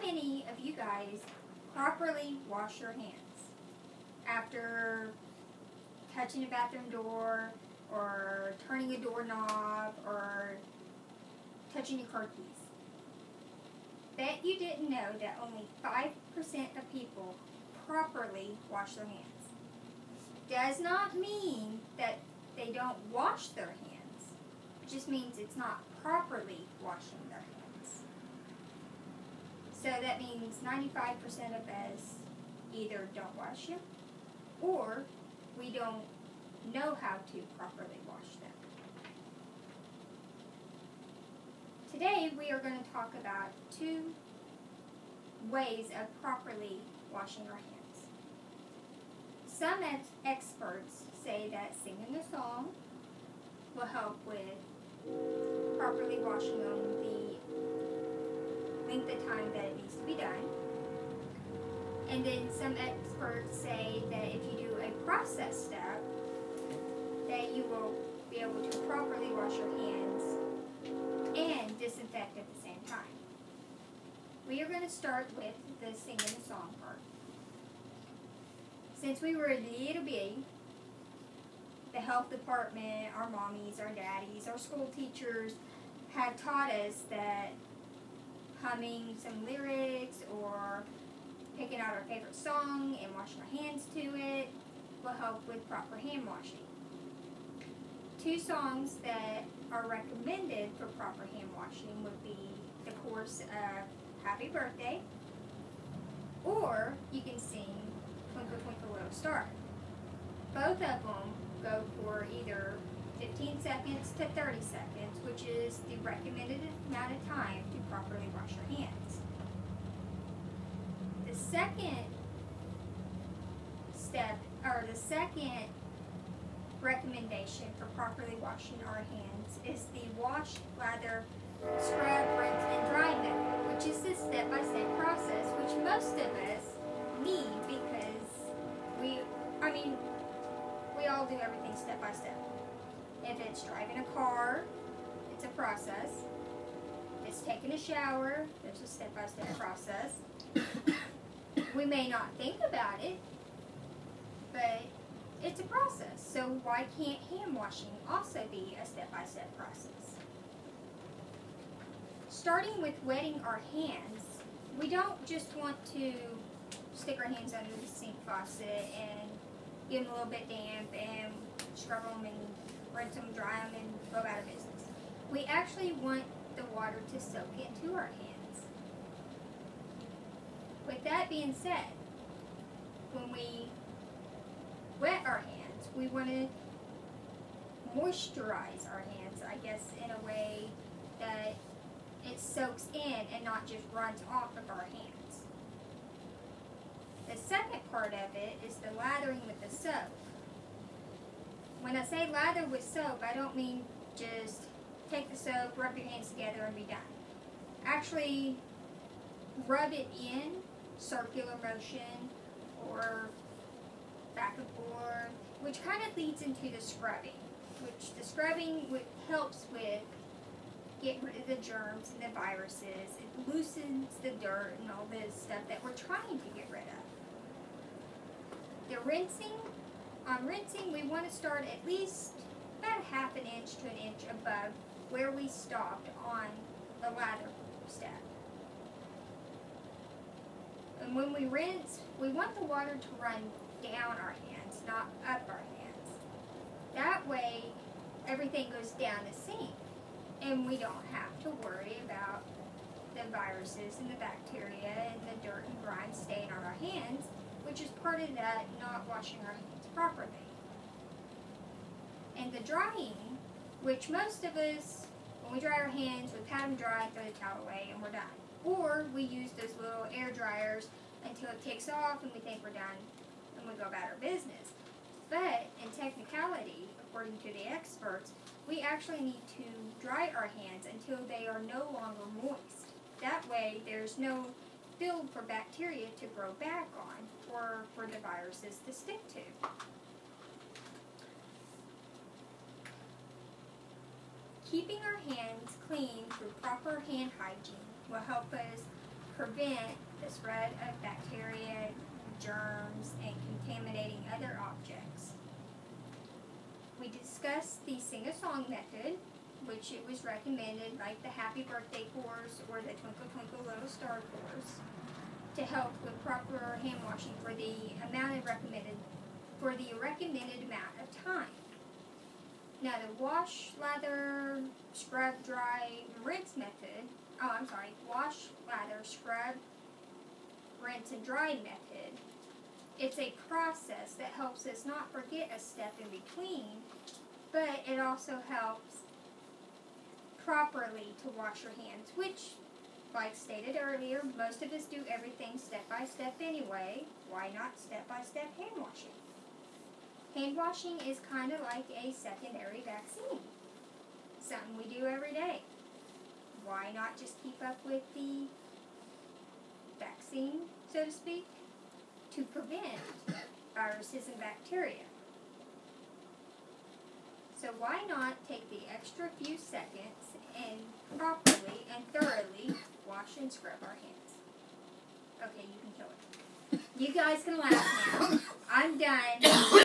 many of you guys properly wash your hands after touching a bathroom door or turning a doorknob or touching your car keys? Bet you didn't know that only 5% of people properly wash their hands. Does not mean that they don't wash their hands. It just means it's not properly washing their hands. So that means 95% of us either don't wash them or we don't know how to properly wash them. Today we are going to talk about 2 ways of properly washing our hands. Some experts say that singing a song will help with properly washing them the length of time that it needs to be done. And then some experts say that if you do a process step, that you will be able to properly wash your hands and disinfect at the same time. We are going to start with the singing the song part. Since we were a little bitty, the health department, our mommies, our daddies, our school teachers have taught us that humming some lyrics or picking out our favorite song and washing our hands to it will help with proper hand washing. 2 songs that are recommended for proper hand washing would be the chorus of Happy Birthday, or you can sing Twinkle Twinkle Little Star. Both of them go for either 15 seconds to 30 seconds, which is the recommended amount of time to properly wash your hands. The second step, or the second recommendation for properly washing our hands is the wash, lather, scrub, rinse, and dry method, which is this step-by-step process, which most of us need because we all do everything step-by-step. If it's driving a car, it's a process. If it's taking a shower, there's a step-by-step process. We may not think about it, but it's a process. So why can't hand washing also be a step-by-step process? Starting with wetting our hands, we don't just want to stick our hands under the sink faucet and get them a little bit damp and scrub them and rinse them, dry them, and go out of business. We actually want the water to soak into our hands. With that being said, when we wet our hands, we want to moisturize our hands, I guess, in a way that it soaks in and not just runs off of our hands. The second part of it is the lathering with the soap. When I say lather with soap, I don't mean just take the soap, rub your hands together, and be done. Actually, rub it in circular motion or back and forth, which kind of leads into the scrubbing, which the scrubbing helps with getting rid of the germs and the viruses. It loosens the dirt and all this stuff that we're trying to get rid of. The rinsing, on rinsing, we want to start at least about a half an inch to an inch above where we stopped on the lather step. And when we rinse, we want the water to run down our hands, not up our hands. That way, everything goes down the sink, and we don't have to worry about the viruses and the bacteria and the dirt and grime staying on our hands, which is part of that not washing our hands properly. And the drying, which most of us, when we dry our hands, we pat them dry, throw the towel away, and we're done. Or we use those little air dryers until it takes off and we think we're done and we go about our business. But in technicality, according to the experts, we actually need to dry our hands until they are no longer moist. That way there's no field for bacteria to grow back on or for the viruses to stick to. Keeping our hands clean through proper hand hygiene will help us prevent the spread of bacteria, germs, and contaminating other objects. We discussed the sing-a-song method, which it was recommended, like the Happy Birthday course or the Twinkle Twinkle Little Star course, to help with proper hand washing for the recommended amount of time. Now the wash, lather, scrub, dry, rinse method, wash, lather, scrub, rinse, and dry method. It's a process that helps us not forget a step in between, but it also helps properly to wash your hands, which, like stated earlier, most of us do everything step by step anyway. Why not step by step hand washing? Hand washing is kind of like a secondary vaccine. Something we do every day. Why not just keep up with the vaccine, so to speak, to prevent viruses and bacteria? So why not take the extra few seconds and properly and thoroughly wash and scrub our hands? Okay, you can kill it. You guys can laugh now. I'm done.